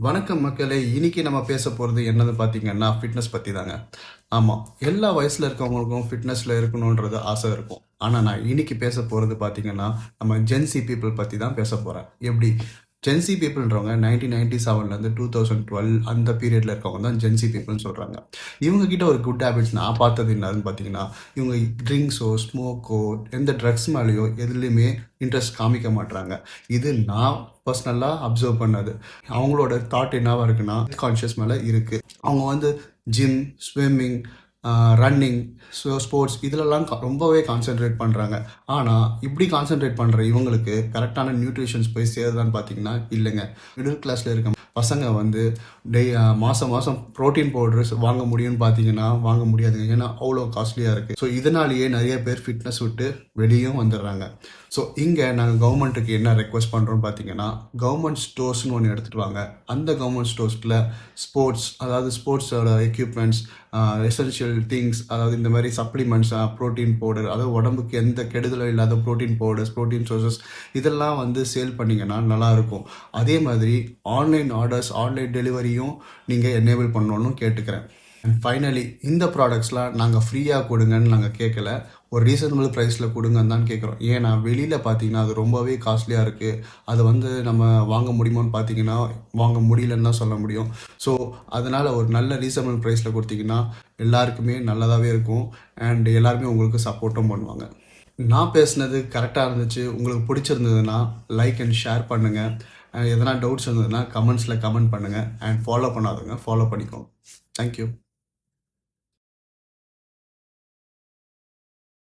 வணக்கம் மக்களே! இன்னைக்கு நம்ம பேச போறது என்னன்னு பார்த்தீங்கன்னா, ஃபிட்னஸ் பத்தி தாங்க. ஆமா, எல்லா வயசுல இருக்கவங்களுக்கும் ஃபிட்னஸ்ல இருக்கணுன்றது ஆசை இருக்கும். ஆனா, நான் இன்னைக்கு பேச போறது பார்த்தீங்கன்னா, நம்ம ஜென்ஸி பீப்பிள் பத்தி தான் பேசப் போறேன். எப்படி? ஜென்ஸி பீப்பிள்ன்றவங்க 1997லேருந்து 2012 அந்த பீரியட்ல இருக்கவங்க தான் ஜென்ஸி பீப்பிள்னு சொல்றாங்க. இவங்க கிட்ட ஒரு குட் ஹேபிட்ஸ் நான் பார்த்தது என்னதுன்னு பார்த்தீங்கன்னா, இவங்க ட்ரிங்க்ஸோ, ஸ்மோக்கோ, எந்த ட்ரக்ஸ் மேலேயோ எதுலயுமே இன்ட்ரெஸ்ட் காமிக்க மாட்றாங்க. இது நான் பர்சனலா அப்சர்வ் பண்ணது. அவங்களோட தாட் என்னவா இருக்குன்னா, கான்ஷியஸ் மேல இருக்கு. அவங்க வந்து ஜிம், ஸ்விம்மிங், ரன்னிங், ஸ்போர்ட்ஸ் இதிலெல்லாம் ரொம்பவே கான்சென்ட்ரேட் பண்ணுறாங்க. ஆனால் இப்படி கான்சென்ட்ரேட் பண்ணுற இவங்களுக்கு கரெக்டான நியூட்ரிஷன்ஸ் போய் சேருதான்னு பார்த்தீங்கன்னா இல்லைங்க. மிடில் கிளாஸில் இருக்க பசங்க வந்து மாதம் மாதம் ப்ரோட்டீன் பவுடர்ஸ் வாங்க முடியும்னு பார்த்தீங்கன்னா வாங்க முடியாதுங்க. ஏன்னா அவ்வளோ காஸ்ட்லியாக இருக்குது. ஸோ இதனாலேயே நிறைய பேர் ஃபிட்னஸ் விட்டு வெளியும் வந்துடுறாங்க. ஸோ இங்கே நாங்கள் கவர்மெண்ட்டுக்கு என்ன ரெக்வஸ்ட் பண்ணுறோம்னு பார்த்தீங்கன்னா, கவர்மெண்ட் ஸ்டோர்ஸ்னு ஒன்று எடுத்துகிட்டு வாங்க. அந்த கவர்மெண்ட் ஸ்டோர்ஸில் ஸ்போர்ட்ஸ், அதாவது ஸ்போர்ட்ஸோட எக்யூப்மெண்ட்ஸ், எசென்ஷியல் திங்ஸ், அதாவது இந்த மாதிரி சப்ளிமெண்ட்ஸ், ப்ரோட்டீன் பவுடர், அதாவது உடம்புக்கு எந்த கெடுதலும் இல்லாத ப்ரோட்டீன் பவுடர்ஸ், ப்ரோட்டீன் சோர்சஸ் இதெல்லாம் வந்து சேல் பண்ணிங்கன்னா நல்லாயிருக்கும். அதே மாதிரி ஆன்லைன் ஆர்டர்ஸ், ஆன்லைன் டெலிவரியும் நீங்கள் எனேபிள் பண்ணணும்னு கேட்டுக்கிறேன். அண்ட் ஃபைனலி இந்த ப்ராடக்ட்ஸ்லாம் நாங்கள் ஃப்ரீயாக கொடுங்கன்னு நாங்கள் கேட்கல, ஒரு ரீசனபிள் ப்ரைஸில் கொடுங்கன்னு தான் கேட்குறோம். ஏன்னா வெளியில் பார்த்தீங்கன்னா அது ரொம்பவே காஸ்ட்லியாக இருக்குது. அது வந்து நம்ம வாங்க முடியுமான்னு பார்த்தீங்கன்னா வாங்க முடியலன்னு தான் சொல்ல முடியும். ஸோ அதனால் ஒரு நல்ல ரீசனபிள் ப்ரைஸில் கொடுத்தீங்கன்னா எல்லாருக்குமே நல்லதாகவே இருக்கும். அண்ட் எல்லாருமே உங்களுக்கு சப்போர்ட்டும் பண்ணுவாங்க. நான் பேசுனது கரெக்டாக இருந்துச்சு, உங்களுக்கு பிடிச்சிருந்ததுன்னா லைக் அண்ட் ஷேர் பண்ணுங்கள். எதனா டவுட்ஸ் இருந்ததுன்னா கமெண்ட்ஸில் கமெண்ட் பண்ணுங்கள். அண்ட் ஃபாலோ பண்ணாதவங்க ஃபாலோ பண்ணிக்கோங்க. தேங்க்யூ.